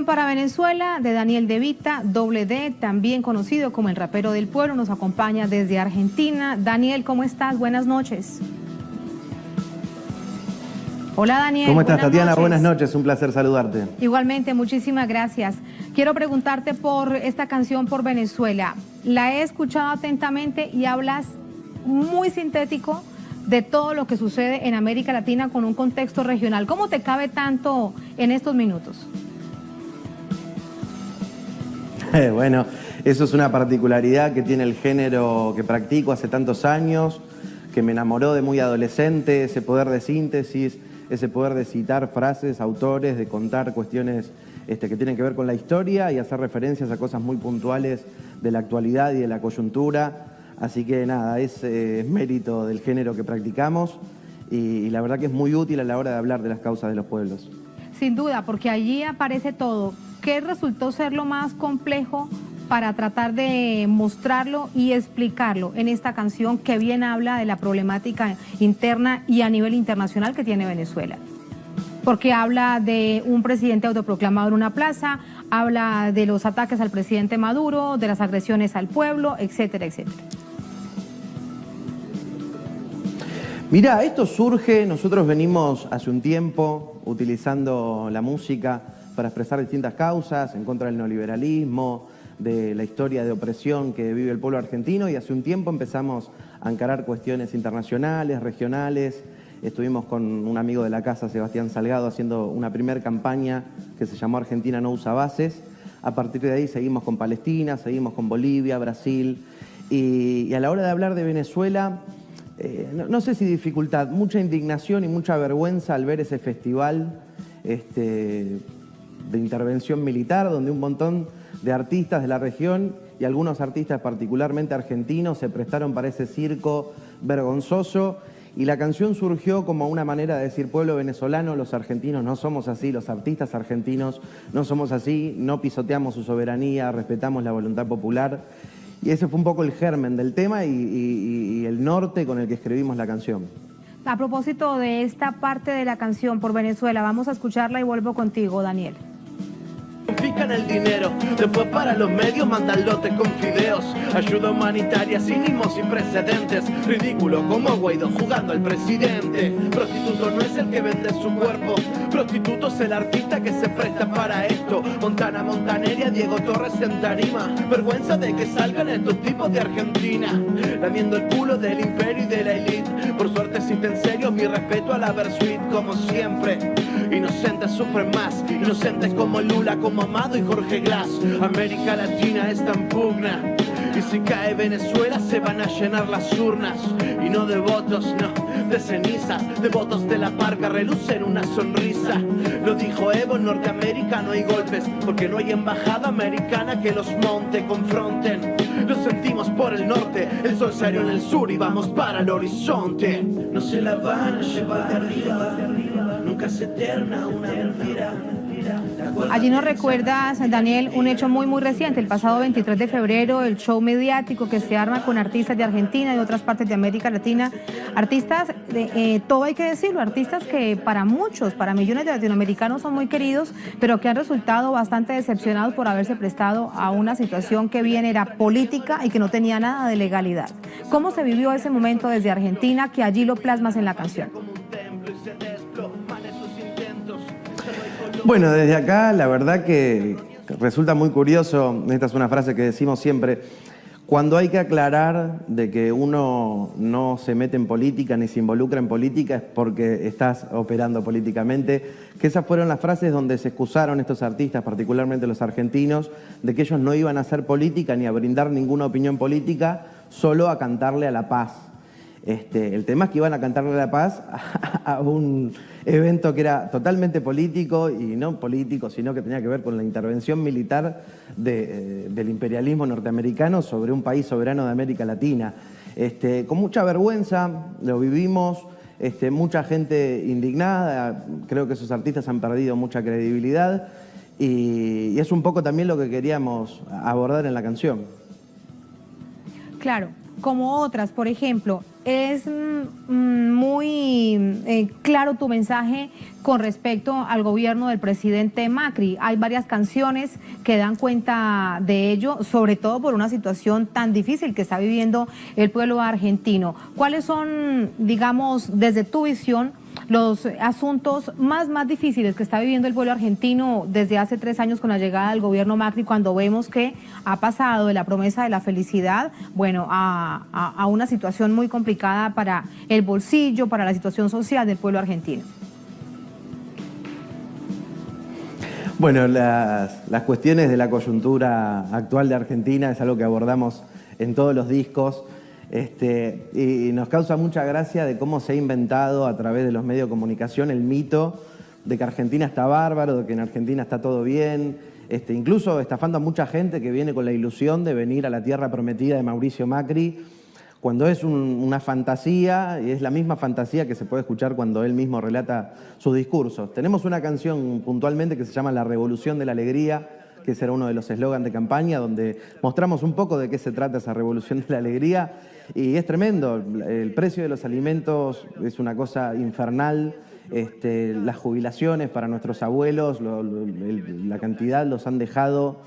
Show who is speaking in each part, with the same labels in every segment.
Speaker 1: Para Venezuela, de Daniel De Vita, Doble D, también conocido como el rapero del pueblo, nos acompaña desde Argentina. Daniel, ¿cómo estás? Buenas noches. Hola Daniel.
Speaker 2: ¿Cómo estás, Tatiana? Buenas noches, un placer saludarte.
Speaker 1: Igualmente, muchísimas gracias. Quiero preguntarte por esta canción por Venezuela. La he escuchado atentamente y hablas muy sintético de todo lo que sucede en América Latina con un contexto regional. ¿Cómo te cabe tanto en estos minutos?
Speaker 2: Bueno, eso es una particularidad que tiene el género que practico hace tantos años, que me enamoró de muy adolescente, ese poder de síntesis, ese poder de citar frases, autores, de contar cuestiones que tienen que ver con la historia y hacer referencias a cosas muy puntuales de la actualidad y de la coyuntura. Así que nada, es mérito del género que practicamos y la verdad que es muy útil a la hora de hablar de las causas de los pueblos.
Speaker 1: Sin duda, porque allí aparece todo. ¿Qué resultó ser lo más complejo para tratar de mostrarlo y explicarlo en esta canción que bien habla de la problemática interna y a nivel internacional que tiene Venezuela? Porque habla de un presidente autoproclamado en una plaza, habla de los ataques al presidente Maduro, de las agresiones al pueblo, etcétera, etcétera.
Speaker 2: Mirá, esto surge, nosotros venimos hace un tiempo utilizando la música para expresar distintas causas en contra del neoliberalismo, de la historia de opresión que vive el pueblo argentino, y hace un tiempo empezamos a encarar cuestiones internacionales, regionales. Estuvimos con un amigo de la casa, Sebastián Salgado, haciendo una primera campaña que se llamó Argentina no usa bases. A partir de ahí seguimos con Palestina, seguimos con Bolivia, Brasil, y a la hora de hablar de Venezuela, no sé si dificultad, mucha indignación y mucha vergüenza al ver ese festival de intervención militar, donde un montón de artistas de la región y algunos artistas particularmente argentinos se prestaron para ese circo vergonzoso, y la canción surgió como una manera de decir: pueblo venezolano, los argentinos no somos así, los artistas argentinos no somos así, no pisoteamos su soberanía, respetamos la voluntad popular. Y ese fue un poco el germen del tema y el norte con el que escribimos la canción.
Speaker 1: A propósito de esta parte de la canción por Venezuela, vamos a escucharla y vuelvo contigo, Daniel.
Speaker 3: Confiscan el dinero, después para los medios mandan lotes con fideos. Ayuda humanitaria sin limos, sin precedentes. Ridículo como Guaidó jugando al presidente. Prostituto no es el que vende su cuerpo, prostituto es el artista que se presta para esto. Montana, Montaneria, Diego Torres en tarima. Vergüenza de que salgan estos tipos de Argentina, lamiendo el culo del imperio y de la elite. Por suerte sienten en serio mi respeto a la Versuit, como siempre. Inocentes sufren más, inocentes como Lula, como Amado y Jorge Glass. América Latina está en pugna, y si cae Venezuela se van a llenar las urnas. Y no de votos, no, de cenizas, de votos de la parca relucen una sonrisa. Lo dijo Evo, en Norteamérica no hay golpes, porque no hay embajada americana que los monte, confronten. Lo sentimos por el norte, el sol salió en el sur y vamos para el horizonte. No se la van a llevar de arriba, nunca se eterna una mentira.
Speaker 1: Allí nos recuerdas, Daniel, un hecho muy reciente, el pasado 23 de febrero, el show mediático que se arma con artistas de Argentina y de otras partes de América Latina, artistas, todo hay que decirlo, artistas que para muchos, para millones de latinoamericanos son muy queridos, pero que han resultado bastante decepcionados por haberse prestado a una situación que bien era política y que no tenía nada de legalidad. ¿Cómo se vivió ese momento desde Argentina, que allí lo plasmas en la canción?
Speaker 2: Bueno, desde acá la verdad que resulta muy curioso, esta es una frase que decimos siempre, cuando hay que aclarar de que uno no se mete en política ni se involucra en política es porque estás operando políticamente, que esas fueron las frases donde se excusaron estos artistas, particularmente los argentinos, de que ellos no iban a hacer política ni a brindar ninguna opinión política, solo a cantarle a la paz. El tema es que iban a cantarle la paz a un evento que era totalmente político, y no político, sino que tenía que ver con la intervención militar del imperialismo norteamericano sobre un país soberano de América Latina. Con mucha vergüenza lo vivimos, mucha gente indignada, creo que esos artistas han perdido mucha credibilidad y es un poco también lo que queríamos abordar en la canción.
Speaker 1: Claro, como otras, por ejemplo, es muy claro tu mensaje con respecto al gobierno del presidente Macri. Hay varias canciones que dan cuenta de ello, sobre todo por una situación tan difícil que está viviendo el pueblo argentino. ¿Cuáles son, digamos, desde tu visión, los asuntos más difíciles que está viviendo el pueblo argentino desde hace 3 años con la llegada del gobierno Macri, cuando vemos que ha pasado de la promesa de la felicidad, bueno, a una situación muy complicada para el bolsillo, para la situación social del pueblo argentino?
Speaker 2: Bueno, las cuestiones de la coyuntura actual de Argentina es algo que abordamos en todos los discos. Y nos causa mucha gracia de cómo se ha inventado a través de los medios de comunicación el mito de que Argentina está bárbaro, de que en Argentina está todo bien, incluso estafando a mucha gente que viene con la ilusión de venir a la tierra prometida de Mauricio Macri, cuando es una fantasía, y es la misma fantasía que se puede escuchar cuando él mismo relata sus discursos. Tenemos una canción puntualmente que se llama La Revolución de la Alegría, que ese era uno de los eslogans de campaña, donde mostramos un poco de qué se trata esa revolución de la alegría, y es tremendo. El precio de los alimentos es una cosa infernal, las jubilaciones para nuestros abuelos, la cantidad los han dejado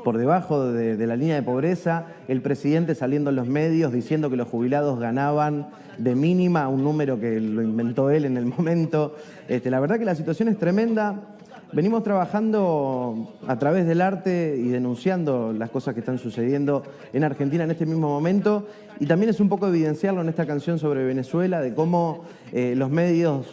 Speaker 2: por debajo de la línea de pobreza, el presidente saliendo en los medios diciendo que los jubilados ganaban de mínima un número que lo inventó él en el momento. La verdad que la situación es tremenda. Venimos trabajando a través del arte y denunciando las cosas que están sucediendo en Argentina en este mismo momento, y también es un poco evidenciarlo en esta canción sobre Venezuela, de cómo los medios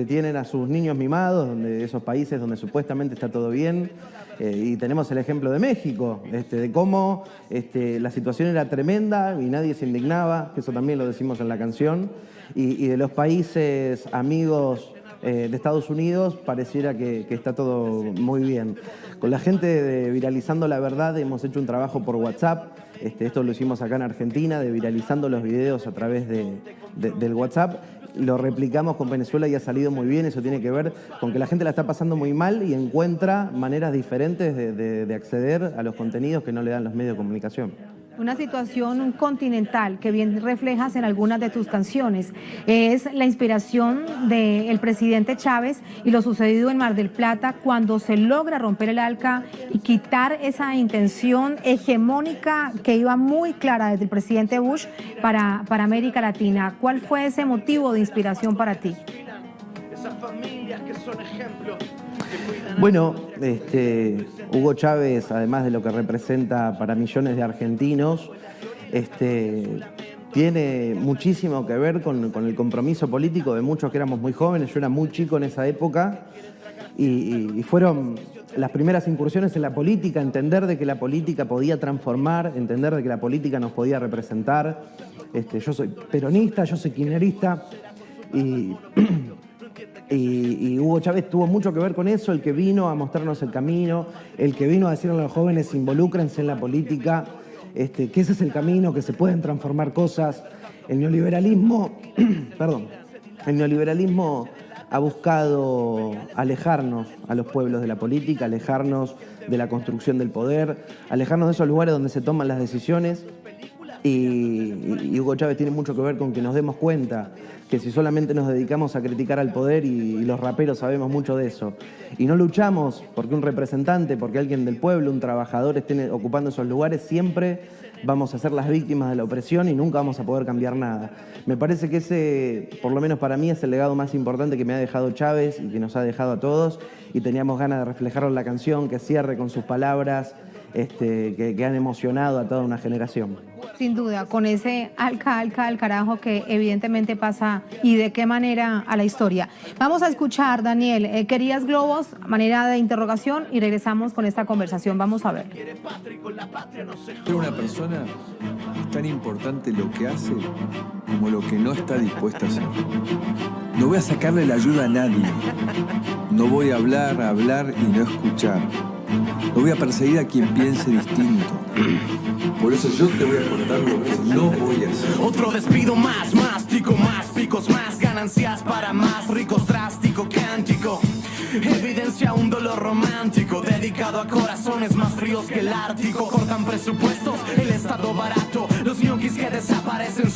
Speaker 2: tienen a sus niños mimados, donde esos países donde supuestamente está todo bien, y tenemos el ejemplo de México, de cómo la situación era tremenda y nadie se indignaba, que eso también lo decimos en la canción, y de los países amigos de Estados Unidos pareciera que está todo muy bien. Con la gente de Viralizando la Verdad hemos hecho un trabajo por WhatsApp, esto lo hicimos acá en Argentina, de viralizando los videos a través del WhatsApp. Lo replicamos con Venezuela y ha salido muy bien. Eso tiene que ver con que la gente la está pasando muy mal y encuentra maneras diferentes de acceder a los contenidos que no le dan los medios de comunicación.
Speaker 1: Una situación continental que bien reflejas en algunas de tus canciones es la inspiración del presidente Chávez y lo sucedido en Mar del Plata, cuando se logra romper el ALCA y quitar esa intención hegemónica que iba muy clara desde el presidente Bush para América Latina. ¿Cuál fue ese motivo de inspiración para ti?
Speaker 2: Bueno, Hugo Chávez, además de lo que representa para millones de argentinos, tiene muchísimo que ver con el compromiso político de muchos que éramos muy jóvenes. Yo era muy chico en esa época y fueron las primeras incursiones en la política, entender de que la política podía transformar, entender de que la política nos podía representar. Yo soy peronista, yo soy kirchnerista y Hugo Chávez tuvo mucho que ver con eso, el que vino a mostrarnos el camino, el que vino a decirle a los jóvenes: involúcrense en la política, que ese es el camino, que se pueden transformar cosas. El neoliberalismo, el neoliberalismo ha buscado alejarnos a los pueblos de la política, alejarnos de la construcción del poder, alejarnos de esos lugares donde se toman las decisiones. Y Hugo Chávez tiene mucho que ver con que nos demos cuenta que si solamente nos dedicamos a criticar al poder, y los raperos sabemos mucho de eso, y no luchamos porque un representante, porque alguien del pueblo, un trabajador esté ocupando esos lugares, siempre vamos a ser las víctimas de la opresión y nunca vamos a poder cambiar nada. Me parece que ese, por lo menos para mí, es el legado más importante que me ha dejado Chávez y que nos ha dejado a todos, y teníamos ganas de reflejarlo en la canción, que cierre con sus palabras, que han emocionado a toda una generación.
Speaker 1: Sin duda, con ese alca al carajo que evidentemente pasa, y de qué manera, a la historia. Vamos a escuchar, Daniel, ¿querías globos? Manera de interrogación, y regresamos con esta conversación. Vamos a ver.
Speaker 4: Pero una persona es tan importante lo que hace como lo que no está dispuesta a hacer. No voy a sacarle la ayuda a nadie. No voy a hablar y no escuchar. No voy a perseguir a quien piense distinto. Por eso yo te voy a contar lo que no voy a hacer.
Speaker 3: Otro despido más picos, más ganancias para más ricos, drástico, cántico. Evidencia un dolor romántico dedicado a corazones más fríos que el Ártico. Cortan presupuestos, el Estado barato, los ñoquis que desaparecen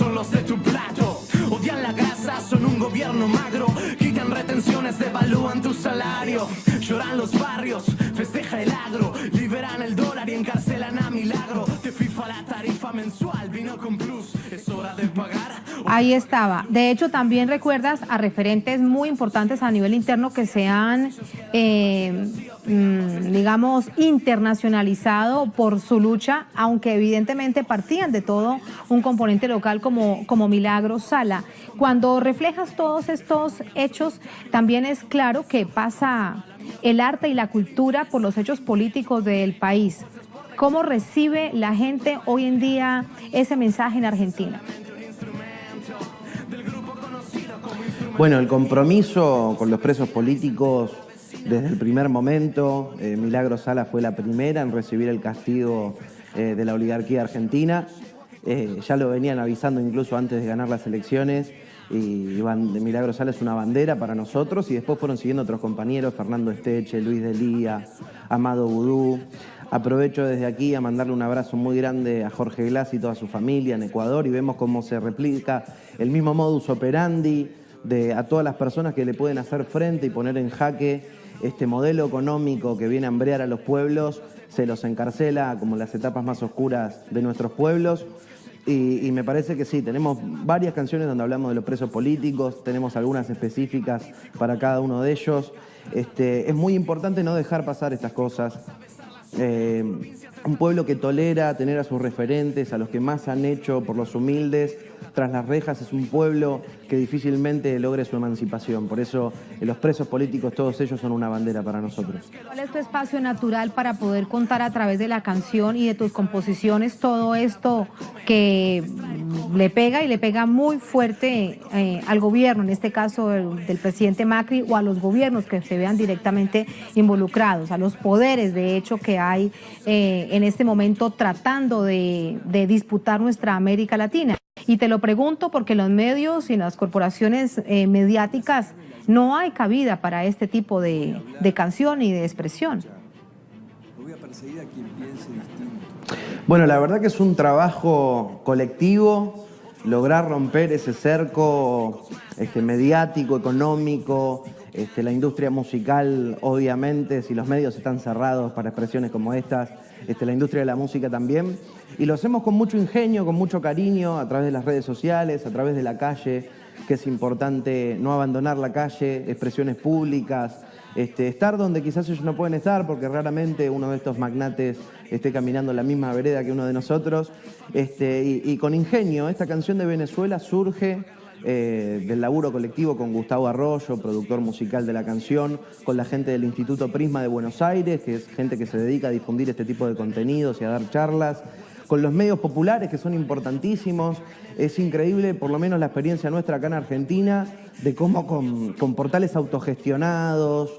Speaker 3: devalúan tu salario, lloran los barrios, festeja el agro, liberan el dólar y encarcelan a Milagro. Te FIFA la tarifa mensual, vino con plus, es hora de pagar.
Speaker 1: Ahí estaba. De hecho, también recuerdas a referentes muy importantes a nivel interno que se han, digamos, internacionalizado por su lucha, aunque evidentemente partían de todo un componente local como Milagro Sala. Cuando reflejas todos estos hechos, también es claro que pasa el arte y la cultura por los hechos políticos del país. ¿Cómo recibe la gente hoy en día ese mensaje en Argentina?
Speaker 2: Bueno, el compromiso con los presos políticos desde el primer momento. Milagro Sala fue la primera en recibir el castigo de la oligarquía argentina. Ya lo venían avisando incluso antes de ganar las elecciones. Y Milagro Sala es una bandera para nosotros, y después fueron siguiendo otros compañeros, Fernando Esteche, Luis Delía, Amado Vudú. Aprovecho desde aquí a mandarle un abrazo muy grande a Jorge Glass y toda su familia en Ecuador, y vemos cómo se replica el mismo modus operandi a todas las personas que le pueden hacer frente y poner en jaque este modelo económico que viene a hambrear a los pueblos, se los encarcela como las etapas más oscuras de nuestros pueblos. Y me parece que sí, tenemos varias canciones donde hablamos de los presos políticos, tenemos algunas específicas para cada uno de ellos. Es muy importante no dejar pasar estas cosas. Un pueblo que tolera tener a sus referentes, a los que más han hecho por los humildes, tras las rejas, es un pueblo que difícilmente logre su emancipación. Por eso los presos políticos, todos ellos, son una bandera para nosotros.
Speaker 1: ¿Cuál es tu espacio natural para poder contar a través de la canción y de tus composiciones todo esto que le pega y le pega muy fuerte al gobierno, en este caso del presidente Macri, o a los gobiernos que se vean directamente involucrados, a los poderes de hecho que hay en este momento tratando de disputar nuestra América Latina? Y te lo pregunto porque en los medios y en las corporaciones mediáticas no hay cabida para este tipo de canción y de expresión.
Speaker 2: Bueno, la verdad que es un trabajo colectivo lograr romper ese cerco mediático, económico. La industria musical, obviamente, si los medios están cerrados para expresiones como estas, la industria de la música también. Y lo hacemos con mucho ingenio, con mucho cariño, a través de las redes sociales, a través de la calle, que es importante no abandonar la calle, expresiones públicas, estar donde quizás ellos no pueden estar, porque raramente uno de estos magnates esté caminando en la misma vereda que uno de nosotros. Y con ingenio, esta canción de Venezuela surge del laburo colectivo con Gustavo Arroyo, productor musical de la canción, con la gente del Instituto Prisma de Buenos Aires, que es gente que se dedica a difundir este tipo de contenidos y a dar charlas, con los medios populares, que son importantísimos. Es increíble, por lo menos la experiencia nuestra acá en Argentina, de cómo con portales autogestionados,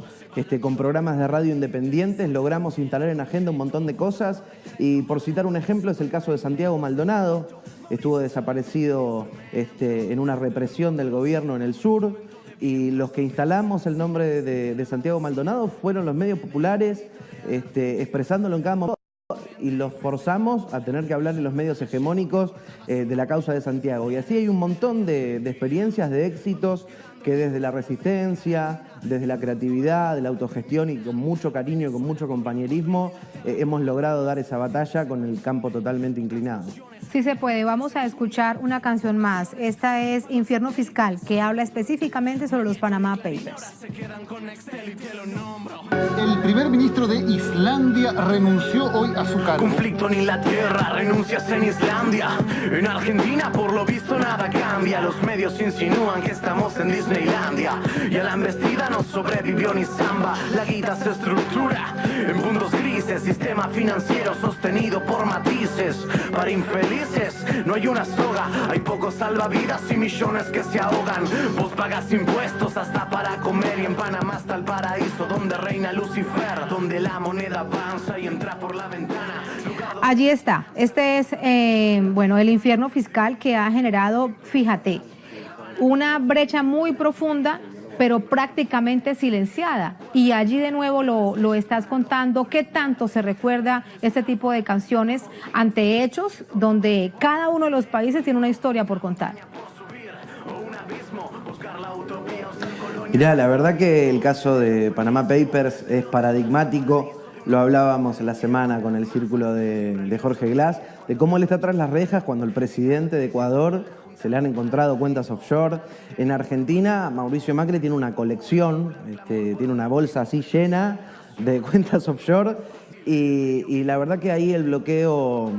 Speaker 2: con programas de radio independientes, logramos instalar en agenda un montón de cosas. Y por citar un ejemplo, es el caso de Santiago Maldonado. Estuvo desaparecido en una represión del gobierno en el sur, y los que instalamos el nombre de Santiago Maldonado fueron los medios populares, expresándolo en cada momento, y los forzamos a tener que hablar en los medios hegemónicos de la causa de Santiago. Y así hay un montón de experiencias, de éxitos, que desde la resistencia, desde la creatividad, de la autogestión y con mucho cariño y con mucho compañerismo, hemos logrado dar esa batalla con el campo totalmente inclinado.
Speaker 1: Sí se puede. Vamos a escuchar una canción más. Esta es Infierno Fiscal, que habla específicamente sobre los Panama Papers.
Speaker 5: El primer ministro de Islandia renunció hoy a su cargo.
Speaker 3: Conflicto en Inglaterra, renuncias en Islandia. En Argentina, por lo visto, nada cambia. Los medios insinúan que estamos en Disneylandia, y a la embestida no sobrevivió ni samba. La guita se estructura en puntos grises, sistema financiero sostenido por matices. Para infelices no hay una soga, hay pocos salvavidas y millones que se ahogan. Vos pagas impuestos hasta para comer, y en Panamá está el paraíso donde reina Lucifer, donde la moneda avanza y entra por la ventana.
Speaker 1: Allí está. Este es el infierno fiscal que ha generado, fíjate, una brecha muy profunda, pero prácticamente silenciada. Y allí de nuevo lo estás contando. ¿Qué tanto se recuerda este tipo de canciones ante hechos donde cada uno de los países tiene una historia por contar?
Speaker 2: Mirá, la verdad que el caso de Panama Papers es paradigmático. Lo hablábamos en la semana con el círculo de Jorge Glass, de cómo él está tras las rejas cuando el presidente de Ecuador se le han encontrado cuentas offshore. En Argentina, Mauricio Macri tiene una colección, tiene una bolsa así llena de cuentas offshore y la verdad que ahí el bloqueo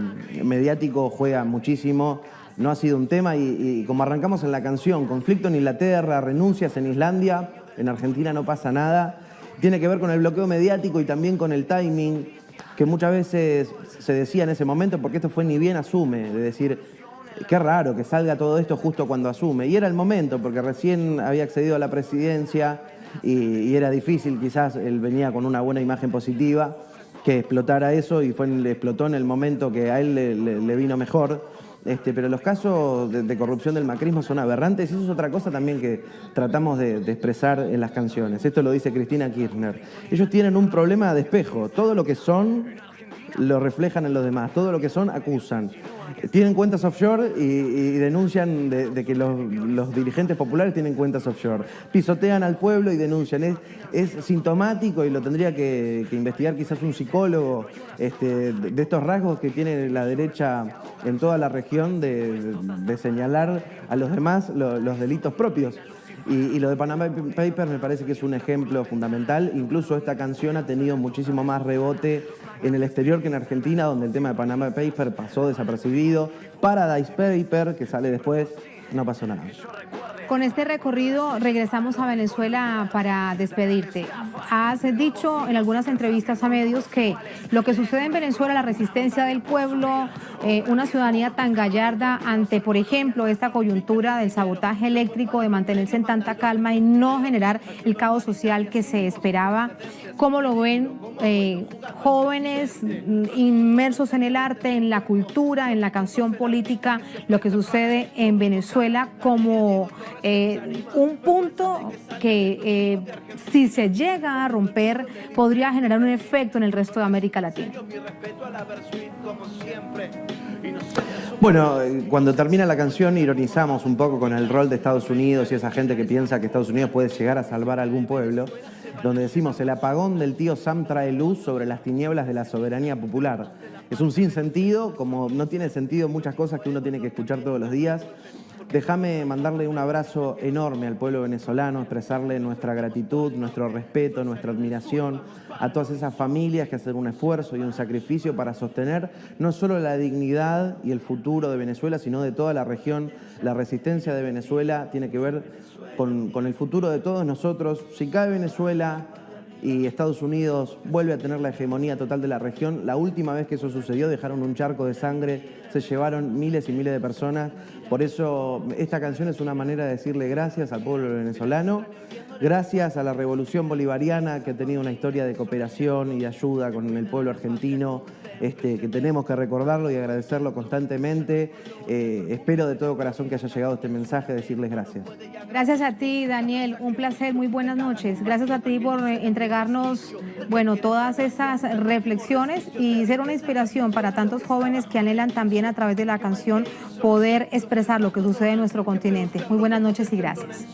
Speaker 2: mediático juega muchísimo. No ha sido un tema y como arrancamos en la canción, conflicto en Inglaterra, renuncias en Islandia, en Argentina no pasa nada. Tiene que ver con el bloqueo mediático y también con el timing, que muchas veces se decía en ese momento, porque esto fue ni bien asume, de decir, qué raro que salga todo esto justo cuando asume. Y era el momento, porque recién había accedido a la presidencia y era difícil, quizás él venía con una buena imagen positiva, que explotara eso y explotó en el momento que a él le vino mejor. Pero los casos de corrupción del macrismo son aberrantes y eso es otra cosa también que tratamos de expresar en las canciones. Esto lo dice Cristina Kirchner. Ellos tienen un problema de espejo. Todo lo que son lo reflejan en los demás. Todo lo que son acusan. Tienen cuentas offshore y denuncian de que los dirigentes populares tienen cuentas offshore. Pisotean al pueblo y denuncian. Es sintomático y lo tendría que investigar quizás un psicólogo de estos rasgos que tiene la derecha en toda la región de señalar a los demás los delitos propios. Y lo de Panama Papers me parece que es un ejemplo fundamental. Incluso esta canción ha tenido muchísimo más rebote en el exterior que en Argentina, donde el tema de Panama Papers pasó desapercibido. Paradise Papers, que sale después, no pasó nada.
Speaker 1: Con este recorrido regresamos a Venezuela para despedirte. Has dicho en algunas entrevistas a medios que lo que sucede en Venezuela, la resistencia del pueblo, una ciudadanía tan gallarda ante, por ejemplo, esta coyuntura del sabotaje eléctrico, de mantenerse en tanta calma y no generar el caos social que se esperaba. ¿Cómo lo ven jóvenes inmersos en el arte, en la cultura, en la canción política, lo que sucede en Venezuela como un punto que si se llega a romper podría generar un efecto en el resto de América Latina?
Speaker 2: Bueno, cuando termina la canción ironizamos un poco con el rol de Estados Unidos y esa gente que piensa que Estados Unidos puede llegar a salvar a algún pueblo, donde decimos el apagón del tío Sam trae luz sobre las tinieblas de la soberanía popular. Es un sinsentido, como no tiene sentido muchas cosas que uno tiene que escuchar todos los días. Déjame mandarle un abrazo enorme al pueblo venezolano, expresarle nuestra gratitud, nuestro respeto, nuestra admiración a todas esas familias que hacen un esfuerzo y un sacrificio para sostener no solo la dignidad y el futuro de Venezuela, sino de toda la región. La resistencia de Venezuela tiene que ver con el futuro de todos nosotros. Si cae Venezuela y Estados Unidos vuelve a tener la hegemonía total de la región, la última vez que eso sucedió dejaron un charco de sangre, se llevaron miles y miles de personas. Por eso esta canción es una manera de decirle gracias al pueblo venezolano, gracias a la revolución bolivariana que ha tenido una historia de cooperación y de ayuda con el pueblo argentino, que tenemos que recordarlo y agradecerlo constantemente. Espero de todo corazón que haya llegado este mensaje, decirles gracias.
Speaker 1: Gracias a ti, Daniel, un placer, muy buenas noches. Gracias a ti por entregarnos, bueno, todas esas reflexiones y ser una inspiración para tantos jóvenes que anhelan también a través de la canción poder expresar lo que sucede en nuestro continente. Muy buenas noches y gracias.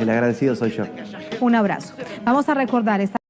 Speaker 2: El agradecido soy yo.
Speaker 1: Un abrazo. Vamos a recordar esta